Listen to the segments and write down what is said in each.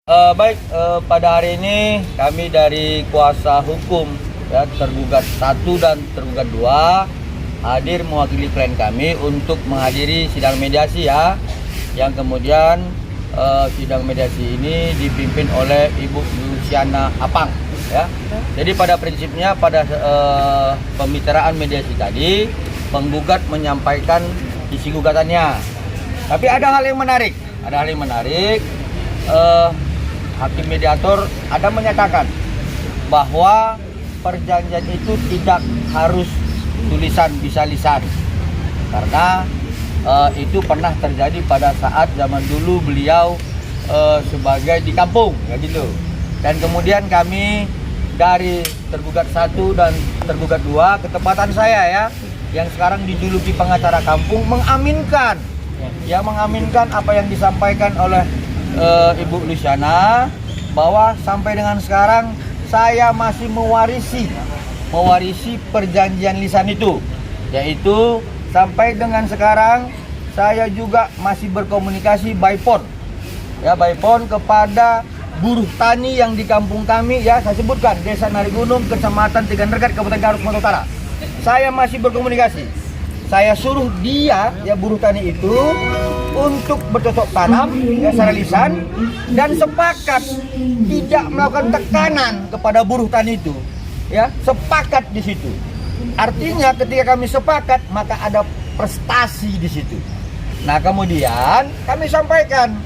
Pada hari ini kami dari kuasa hukum ya, tergugat 1 dan tergugat 2 hadir mewakili klien kami untuk menghadiri sidang mediasi ya, yang kemudian sidang mediasi ini dipimpin oleh Ibu Luciana Apang ya. Jadi pada prinsipnya pada pembicaraan mediasi tadi penggugat menyampaikan isi gugatannya, tapi ada hal yang menarik, Hakim mediator ada menyatakan bahwa perjanjian itu tidak harus tulisan, bisa lisan, karena itu pernah terjadi pada saat zaman dulu beliau sebagai di kampung ya gitu. Dan kemudian kami dari tergugat 1 dan tergugat 2, ketepatan saya ya, yang sekarang dijuluki pengacara kampung, mengaminkan apa yang disampaikan oleh Ibu Luciana, bahwa sampai dengan sekarang saya masih mewarisi perjanjian lisan itu, yaitu sampai dengan sekarang saya juga masih berkomunikasi by phone kepada buruh tani yang di kampung kami ya, saya sebutkan Desa Narigunung, Kecamatan Tiganregat, Kabupaten Garut, Sumatera Utara. Saya masih berkomunikasi. Saya suruh dia ya, buruh tani itu, untuk bercocok tanam ya, secara lisan, dan sepakat tidak melakukan tekanan kepada buruh tani itu ya, sepakat di situ. Artinya ketika kami sepakat maka ada prestasi di situ. Nah kemudian kami sampaikan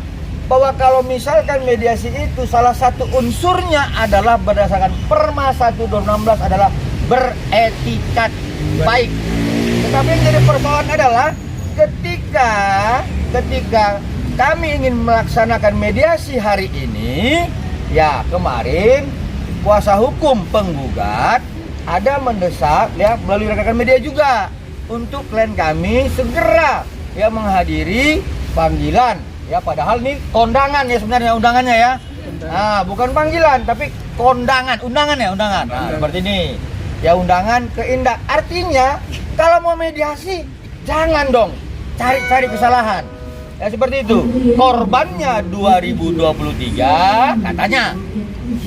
bahwa kalau misalkan mediasi itu salah satu unsurnya adalah berdasarkan Perma 1 2016 adalah beretikat baik. Tetapi yang jadi persoalan adalah ketika kami ingin melaksanakan mediasi hari ini, ya kemarin kuasa hukum penggugat ada mendesak ya melalui rekan media juga untuk klien kami segera ya menghadiri panggilan ya, padahal ini kondangan ya sebenarnya, undangannya ya. Nah, bukan panggilan tapi undangan. Nah, seperti ini. Ya, undangan ke Indah. Artinya kalau mau mediasi jangan dong cari kesalahan. Ya seperti itu. Korbannya 2023 katanya,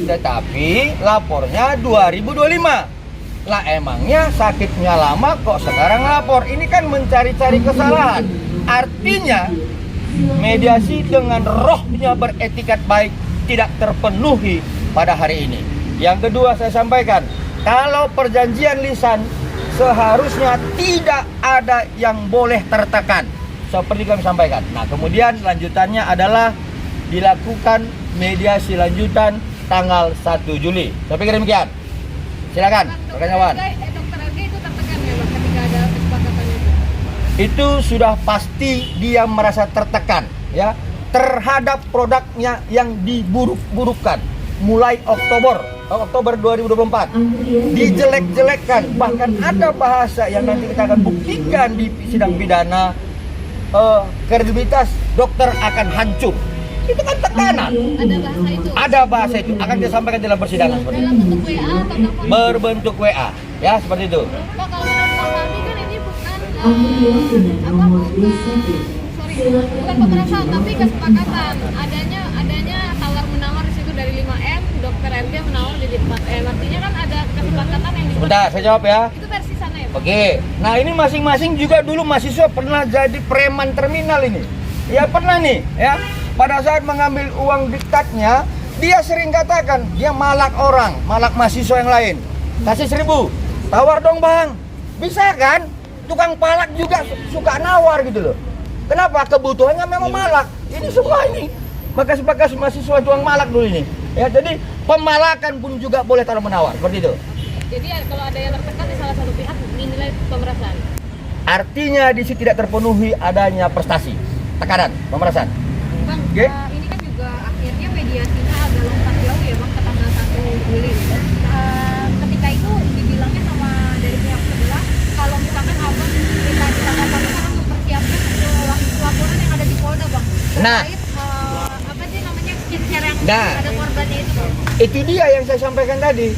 tetapi lapornya 2025. Lah emangnya sakitnya lama kok sekarang lapor? Ini kan mencari-cari kesalahan. Artinya mediasi dengan rohnya beretikat baik tidak terpenuhi pada hari ini. Yang kedua saya sampaikan, kalau perjanjian lisan seharusnya tidak ada yang boleh tertekan, seperti kami sampaikan. Nah kemudian lanjutannya adalah dilakukan mediasi lanjutan tanggal 1 Juli. Saya pikir demikian. Silakan, rekan kawan. Dokter RG itu tertekan ya Bang ketika ada kesepakatan itu? Itu sudah pasti dia merasa tertekan ya terhadap produknya yang diburuk-burukkan mulai Oktober 2024 dijelek-jelekkan, bahkan ada bahasa yang nanti kita akan buktikan di sidang pidana, kredibilitas dokter akan hancur. Itu kan tekanan. Ada bahasa itu akan disampaikan dalam persidangan seperti itu. Dalam bentuk WA atau apa? Berbentuk WA ya seperti itu. Pak, kalau menurut Pak Fahmi kan ini bukan bukan pemerasan tapi kesepakatan. Adanya tawar menawar di situ dari 5M, dokter RG menawar jadi 4M. Artinya kan ada kesepakatan yang dibuat. Sebentar, saya jawab ya. Itu versi sana ya, Pak? Oke. Nah, ini masing-masing juga dulu mahasiswa pernah jadi preman terminal ini. Ya pernah nih, ya. Pada saat mengambil uang diktatnya, dia sering katakan dia malak orang, malak mahasiswa yang lain. Kasih 1.000, tawar dong bang. Bisa kan? Tukang palak juga suka nawar gitu loh. Kenapa? Kebutuhannya memang malak. Ini semua ini bekas-bekas mahasiswa tukang malak dulu ini. Ya, jadi pemalakan pun juga boleh taruh menawar, seperti itu. Jadi kalau ada yang tertekan di salah satu pihak dinilai pemerasan. Artinya di sini tidak terpenuhi adanya prestasi, tekanan, pemerasan. Bang, Oke. ini kan juga akhirnya mediasinya agak lompat jauh ya Bang ke tanggal 1 Juli. Ketika itu dibilangnya sama dari pihak sebelah kalau misalkan Abang kita akan mempersiapkan laporan yang ada di Polda Bang. Nah. Terkait apa sih namanya share yang Nah. ada korbannya itu Bang. Itu dia yang saya sampaikan tadi.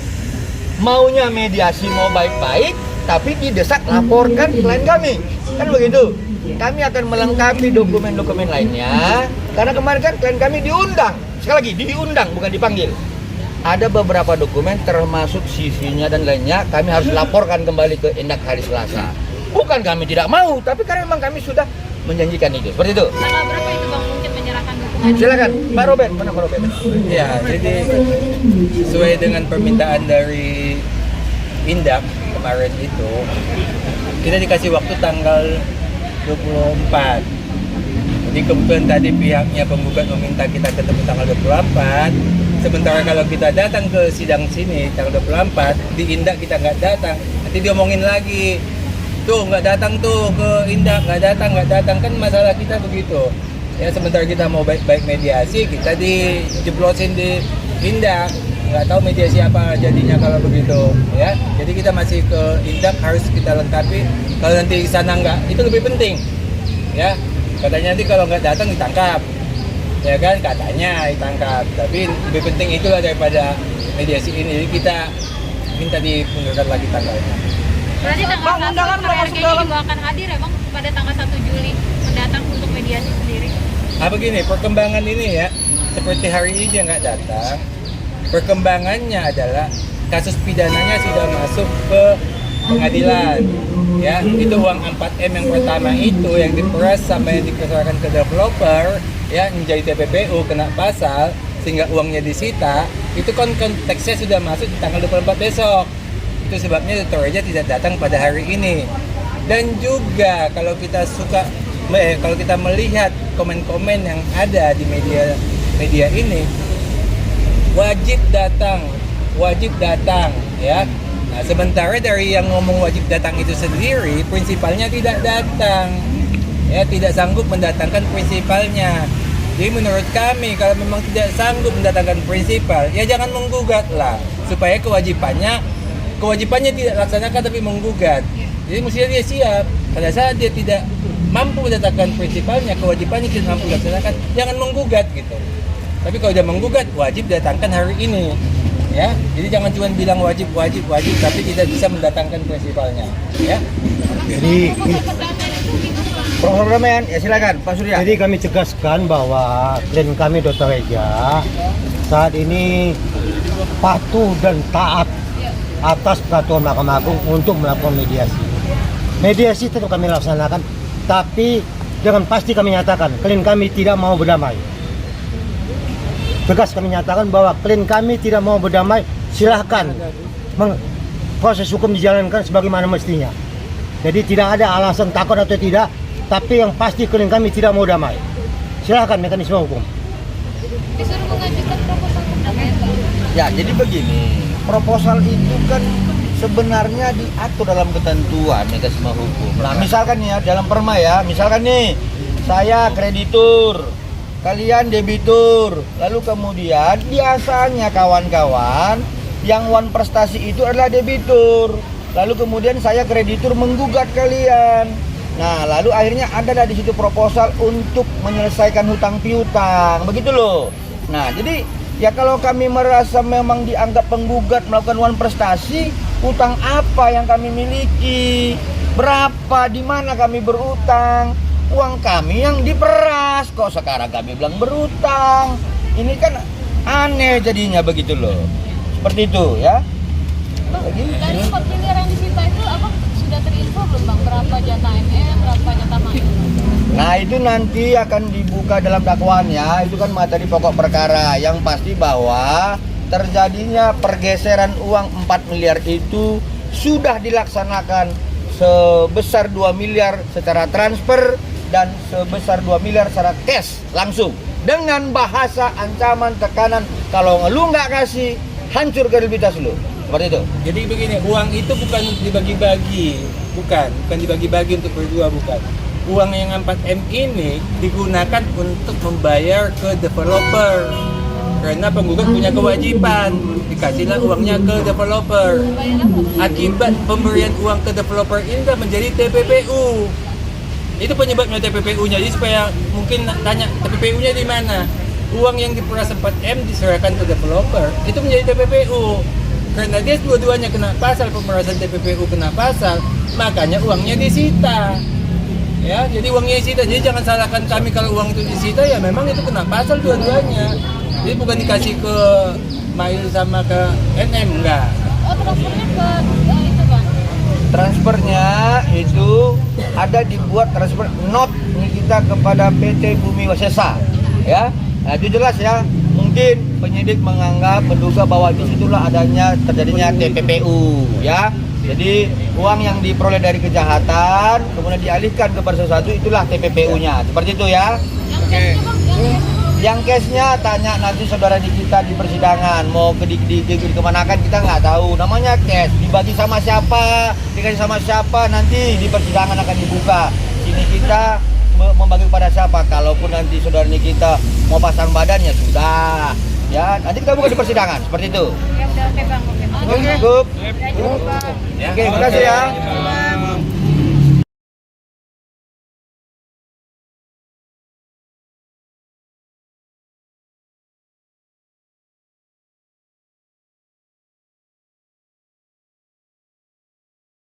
Maunya mediasi mau baik-baik, tapi didesak laporkan klien kami. Kan begitu. Kami akan melengkapi dokumen-dokumen lainnya Karena kemarin kan klien kami diundang, sekali lagi diundang bukan dipanggil. Ada beberapa dokumen termasuk CV-nya dan lainnya kami harus laporkan kembali ke Indak hari Selasa. Bukan kami tidak mau, tapi karena memang kami sudah menjanjikan itu. Seperti itu. Tanggal berapa itu Bang mungkin menyerahkan dokumen? Silakan, Pak Robert, mana Pak Robert? Ya, jadi sesuai dengan permintaan dari Indak kemarin itu, kita dikasih waktu tanggal 24. Jadi kebetulan tadi pihaknya penggugat meminta kita ketemu tanggal 24. Sementara kalau kita datang ke sidang sini tanggal 24, di Indak kita nggak datang, nanti diomongin lagi. Tuh nggak datang tuh ke Indak, nggak datang kan masalah kita begitu. Ya sementara kita mau baik-baik mediasi, kita dijeblosin di Indak, nggak tahu mediasi apa jadinya kalau begitu. Ya, jadi kita masih ke Indak harus kita lengkapi. Kalau nanti di sana nggak, itu lebih penting. Ya, katanya nanti kalau nggak datang ditangkap. Ya kan katanya ditangkap, tapi lebih penting itulah daripada mediasi ini. Jadi kita minta dimundurkan lagi tanggalnya. Berarti tanggal 1 KRG juga akan hadir ya Bang pada tanggal 1 Juli mendatang untuk mediasi sendiri. Begini, perkembangan ini ya, seperti hari ini dia nggak datang. Perkembangannya adalah kasus pidananya sudah masuk ke pengadilan. Ya, itu uang 4M yang pertama itu yang diperas sama yang diserahkan ke developer, ya menjadi TPPU kena pasal sehingga uangnya disita. Itu konteksnya sudah masuk di tanggal 24 besok. Itu sebabnya Dr. Reja tidak datang pada hari ini. Dan juga kalau kita kalau kita melihat komen-komen yang ada di media ini, wajib datang ya. Nah, sementara dari yang ngomong wajib datang itu sendiri, prinsipalnya tidak datang. Ya, tidak sanggup mendatangkan prinsipalnya. Jadi menurut kami kalau memang tidak sanggup mendatangkan prinsipal, ya jangan menggugat lah, supaya kewajibannya tidak laksanakan tapi menggugat. Jadi mestinya dia siap. Pada saat dia tidak mampu mendatangkan prinsipalnya, kewajibannya tidak mampu laksanakan, jangan menggugat gitu. Tapi kalau dia menggugat, wajib datangkan hari ini. Ya, jadi jangan cuma bilang wajib, tapi tidak bisa mendatangkan prinsipalnya. Ya. Jadi Prof. Perdamaian, ya silakan Pak Surya. Jadi kami tegaskan bahwa klien kami Dr. Reja saat ini patuh dan taat atas peraturan Mahkamah Agung untuk melakukan mediasi. Mediasi tetap kami laksanakan, tapi dengan pasti kami nyatakan klien kami tidak mau berdamai. Tegas kami nyatakan bahwa klien kami tidak mau berdamai, silahkan proses hukum dijalankan sebagaimana mestinya. Jadi tidak ada alasan takut atau tidak, tapi yang pasti klien kami tidak mau damai. Silahkan mekanisme hukum. Disuruh mengajukan proposal perdamaian Bang. Ya, jadi begini, proposal itu kan sebenarnya diatur dalam ketentuan mekanisme hukum. Nah, misalkan nih ya, dalam perma ya, misalkan nih, saya kreditur, kalian debitur, lalu kemudian biasanya kawan-kawan yang wan prestasi itu adalah debitur, lalu kemudian saya kreditur menggugat kalian. Nah, lalu akhirnya ada di situ proposal untuk menyelesaikan hutang piutang, begitu loh. Nah, jadi ya kalau kami merasa memang dianggap penggugat melakukan wan prestasi, hutang apa yang kami miliki, berapa, di mana kami berutang, uang kami yang diperas, kok sekarang kami bilang berutang. Ini kan aneh jadinya begitu loh. Seperti itu ya. Dari 4 miliar yang disita itu apa sudah terinfo belum Bang? Berapa jatah MM, berapa jatah main? Nah itu nanti akan dibuka dalam dakwaannya. Itu kan materi pokok perkara. Yang pasti bahwa terjadinya pergeseran uang 4 miliar itu sudah dilaksanakan sebesar 2 miliar secara transfer dan sebesar 2 miliar secara cash langsung. Dengan bahasa ancaman, tekanan, kalau lu nggak kasih, hancur kredibilitas lu. Seperti itu. Jadi begini, uang itu bukan dibagi-bagi, bukan dibagi-bagi untuk berdua, bukan. Uang yang 4M ini digunakan untuk membayar ke developer. Karena penggugat punya kewajiban, dikasihlah uangnya ke developer. Akibat pemberian uang ke developer ini menjadi TPPU. Itu penyebabnya TPPU-nya. Jadi supaya mungkin tanya TPPU-nya di mana? Uang yang diperas 4M diserahkan ke developer, itu menjadi TPPU. Karena dia dua-duanya kena pasal, pemerasan TPPU kena pasal, makanya uangnya disita. Ya, jadi uangnya disita. Jadi jangan salahkan kami kalau uang itu disita, ya memang itu kena pasal dua-duanya. Jadi bukan dikasih ke Mail sama ke NM, enggak. Oh, transfernya ke itu Bang. Transfernya itu ada dibuat transfer not kita kepada PT Bumi Wasesa, ya. Nah, itu jelas ya. Mungkin penyidik menduga bahwa di situlah terjadinya TPPU, ya. Jadi uang yang diperoleh dari kejahatan kemudian dialihkan kepada sesuatu, itulah TPPU-nya. Seperti itu ya. Yang case-nya tanya nanti saudara kita di persidangan, mau kemanakan kita nggak tahu. Namanya case, dibagi sama siapa, dikasih sama siapa, nanti di persidangan akan dibuka. Sini kita membagi kepada siapa. Kalaupun nanti saudara kita mau pasang badannya sudah, ya nanti kita buka di persidangan. Seperti itu. Ya udah, oke Bang, oke. Cukup. Ya, cukup Bang. Oke, terima kasih ya.